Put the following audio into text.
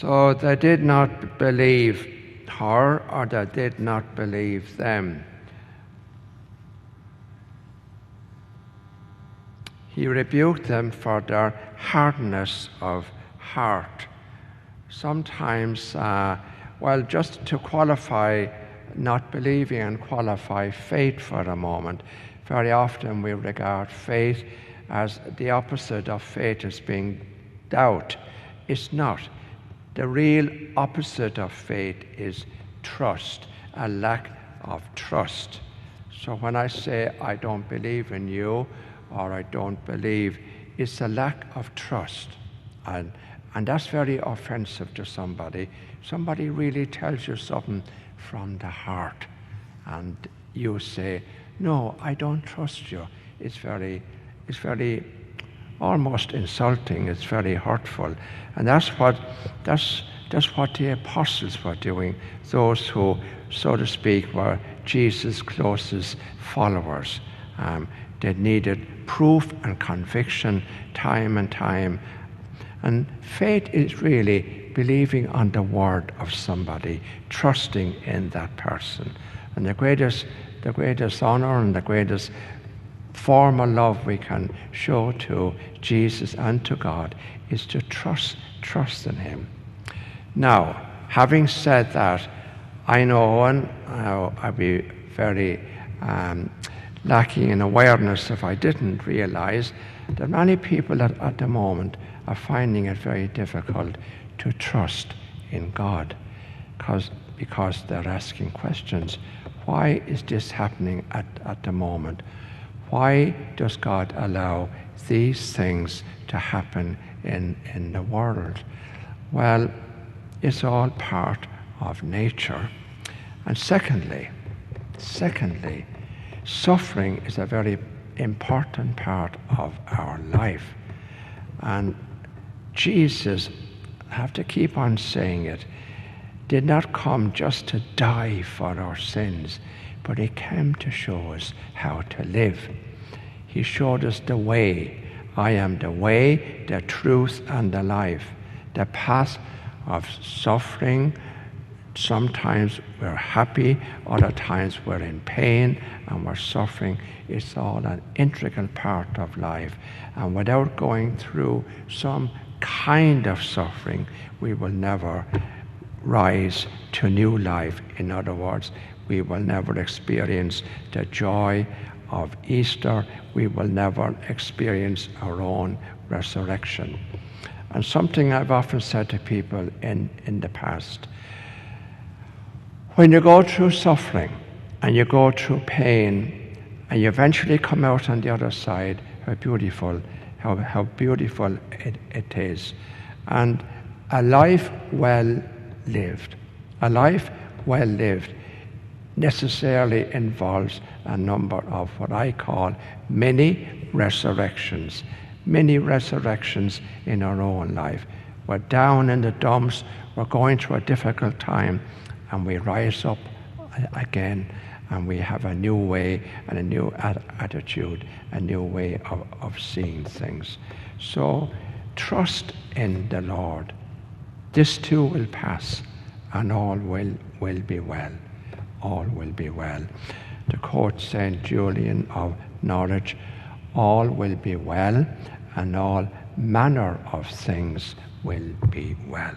So they did not believe her, or they did not believe them. He rebuked them for their hardness of heart. Sometimes, just to qualify not believing and qualify faith for a moment, very often we regard faith as the opposite of faith as being doubt. It's not. The real opposite of faith is trust, a lack of trust. So when I say I don't believe in you, or I don't believe, it's a lack of trust. And that's very offensive to somebody. Somebody really tells you something from the heart, and you say, no, I don't trust you. It's very almost insulting. It's very hurtful. And that's what the apostles were doing, those who, so to speak, were Jesus' closest followers. They needed proof and conviction time and time. And faith is really believing on the word of somebody, trusting in that person. And the greatest honor and the greatest form of love we can show to Jesus and to God is to trust in him. Now, having said that, I know, and I'd be very lacking in awareness if I didn't realize that many people at the moment are finding it very difficult to trust in God because they're asking questions. Why is this happening at the moment? Why does God allow these things to happen in the world? Well, it's all part of nature. And secondly, suffering is a very important part of our life. And Jesus, I have to keep on saying it, did not come just to die for our sins, but he came to show us how to live. He showed us the way. I am the way, the truth, and the life. The path of suffering. Sometimes we're happy, other times we're in pain and we're suffering. It's all an integral part of life. And without going through some kind of suffering, we will never rise to new life. In other words, we will never experience the joy of Easter. We will never experience our own resurrection. And something I've often said to people in the past, when you go through suffering and you go through pain and you eventually come out on the other side, how beautiful it is. And a life well lived necessarily involves a number of what I call mini resurrections in our own life. We're down in the dumps, we're going through a difficult time, and we rise up again, and we have a new way and a new attitude, a new way of seeing things. So trust in the Lord. This too will pass, and all will be well. All will be well. To quote St. Julian of Norwich, all will be well, and all manner of things will be well.